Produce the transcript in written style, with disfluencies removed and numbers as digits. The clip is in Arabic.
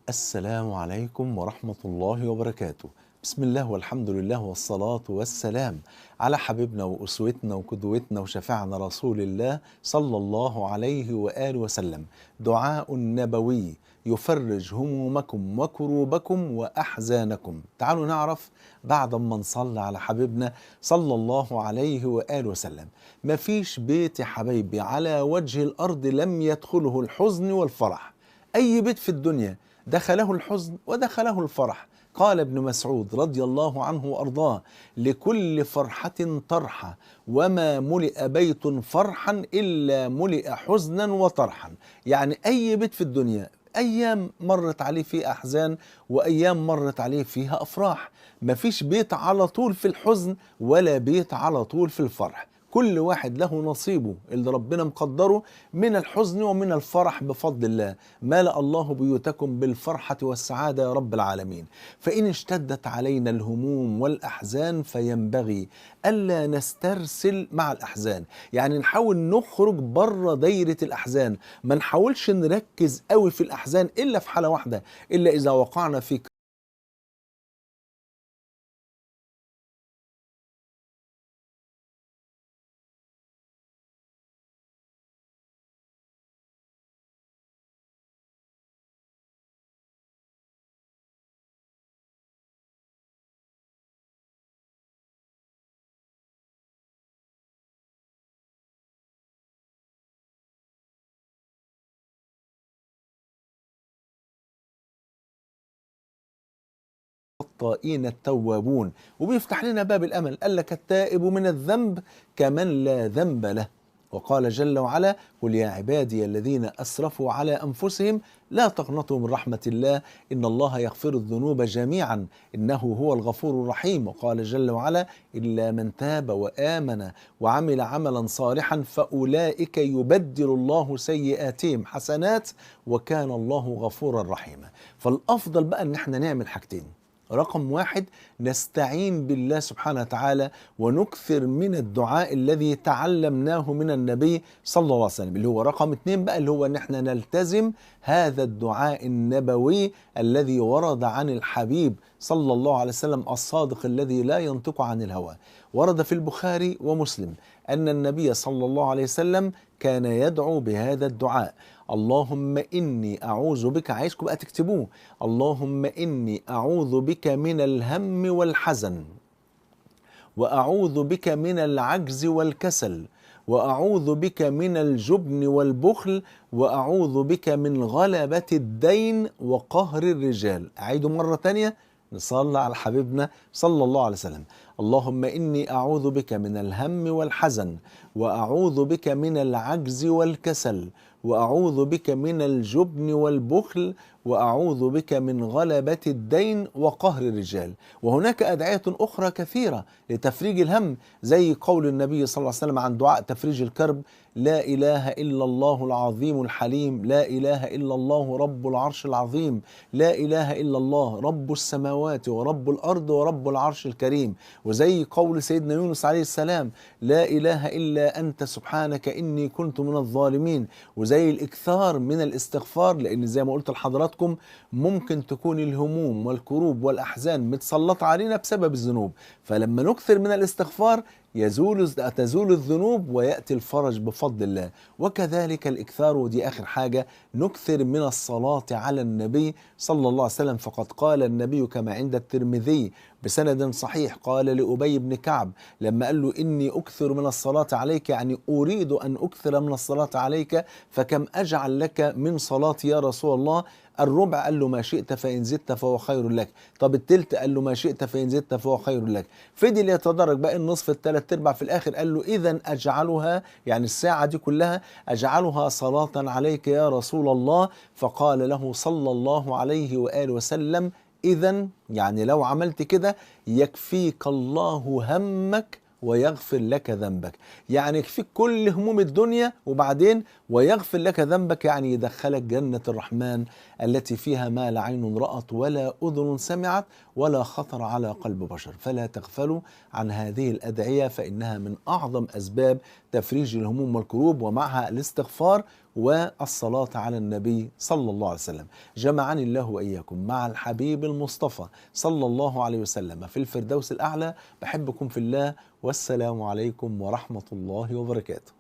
السلام عليكم ورحمة الله وبركاته. بسم الله والحمد لله والصلاة والسلام على حبيبنا وأسوتنا وقدوتنا وشفيعنا رسول الله صلى الله عليه وآله وسلم. دعاء نبوي يفرج همومكم وكروبكم وأحزانكم. تعالوا نعرف بعد ما نصلي على حبيبنا صلى الله عليه وآله وسلم. مفيش بيت يا حبايبي على وجه الأرض لم يدخله الحزن والفرح. أي بيت في الدنيا دخله الحزن ودخله الفرح. قال ابن مسعود رضي الله عنه وأرضاه: لكل فرحة طرحة، وما ملئ بيت فرحا إلا ملئ حزنا وطرحا. يعني أي بيت في الدنيا أيام مرت عليه فيه أحزان وأيام مرت عليه فيها أفراح. مفيش بيت على طول في الحزن ولا بيت على طول في الفرح. كل واحد له نصيبه اللي ربنا مقدره من الحزن ومن الفرح بفضل الله. ملأ الله بيوتكم بالفرحة والسعادة يا رب العالمين. فإن اشتدت علينا الهموم والأحزان فينبغي ألا نسترسل مع الأحزان، يعني نحاول نخرج بره دايرة الأحزان. ما نحاولش نركز قوي في الأحزان إلا في حالة واحدة، إلا إذا وقعنا في الخطائين التوابون، وبيفتح لنا باب الأمل. قال لك: التائب من الذنب كمن لا ذنب له. وقال جل وعلا: قل يا عبادي الذين أسرفوا على أنفسهم لا تقنطوا من رحمة الله إن الله يغفر الذنوب جميعا إنه هو الغفور الرحيم. وقال جل وعلا: إلا من تاب وآمن وعمل عملا صالحا فأولئك يبدل الله سيئاتهم حسنات وكان الله غفورا رحيما. فالأفضل بقى إن احنا نعمل حاجتين. رقم واحد: نستعين بالله سبحانه وتعالى ونكثر من الدعاء الذي تعلمناه من النبي صلى الله عليه وسلم، اللي هو رقم اتنين بقى، اللي هو ان احنا نلتزم هذا الدعاء النبوي الذي ورد عن الحبيب صلى الله عليه وسلم الصادق الذي لا ينطق عن الهوى. ورد في البخاري ومسلم أن النبي صلى الله عليه وسلم كان يدعو بهذا الدعاء: اللهم إني أعوذ بك، عايزكم بقى تكتبوه: اللهم إني أعوذ بك من الهم والحزن، وأعوذ بك من العجز والكسل، وأعوذ بك من الجبن والبخل، وأعوذ بك من غلبة الدين وقهر الرجال. أعيد مرة تانية، نصلي على حبيبنا صلى الله عليه وسلم: اللهم إني أعوذ بك من الهم والحزن، وأعوذ بك من العجز والكسل، وأعوذ بك من الجبن والبخل، وأعوذ بك من غلبة الدين وقهر الرجال. وهناك أدعية أخرى كثيرة لتفريج الهم، زي قول النبي صلى الله عليه وسلم عن دعاء تفريج الكرب: لا إله إلا الله العظيم الحليم، لا إله إلا الله رب العرش العظيم، لا إله إلا الله رب السماوات ورب الأرض ورب العرش الكريم. وزي قول سيدنا يونس عليه السلام: لا إله إلا أنت سبحانك إني كنت من الظالمين. وزي الإكثار من الاستغفار، لأن زي ما قلت لحضراتكم ممكن تكون الهموم والكروب والأحزان متسلطة علينا بسبب الذنوب، فلما نكثر من الاستغفار تزول الذنوب ويأتي الفرج بفضل الله. وكذلك الإكثار، ودي آخر حاجة، نكثر من الصلاة على النبي صلى الله عليه وسلم. فقد قال النبي كما عند الترمذي بسند صحيح، قال لأبي بن كعب لما قال له: إني أكثر من الصلاة عليك، يعني أريد أن أكثر من الصلاة عليك، فكم أجعل لك من صلاتي يا رسول الله؟ الربع. قال له: ما شئت فإن زدت فهو خير لك. طب التلت؟ قال له: ما شئت فإن زدت فهو خير لك. فضل يتدرج بقى النصف، الثلاث ارباع، في الآخر قال له: إذا أجعلها، يعني الساعة دي كلها أجعلها صلاة عليك يا رسول الله. فقال له صلى الله عليه وآله وسلم: إذا يعني لو عملت كده يكفيك الله همك ويغفر لك ذنبك. يعني يكفيك كل هموم الدنيا، وبعدين ويغفر لك ذنبك، يعني يدخلك جنة الرحمن التي فيها ما لا عين رأت ولا أذن سمعت ولا خطر على قلب بشر. فلا تغفلوا عن هذه الأدعية، فإنها من أعظم أسباب تفريج الهموم والكروب، ومعها الاستغفار والصلاة على النبي صلى الله عليه وسلم. جمعني الله وإياكم مع الحبيب المصطفى صلى الله عليه وسلم في الفردوس الأعلى. بحبكم في الله، والسلام عليكم ورحمة الله وبركاته.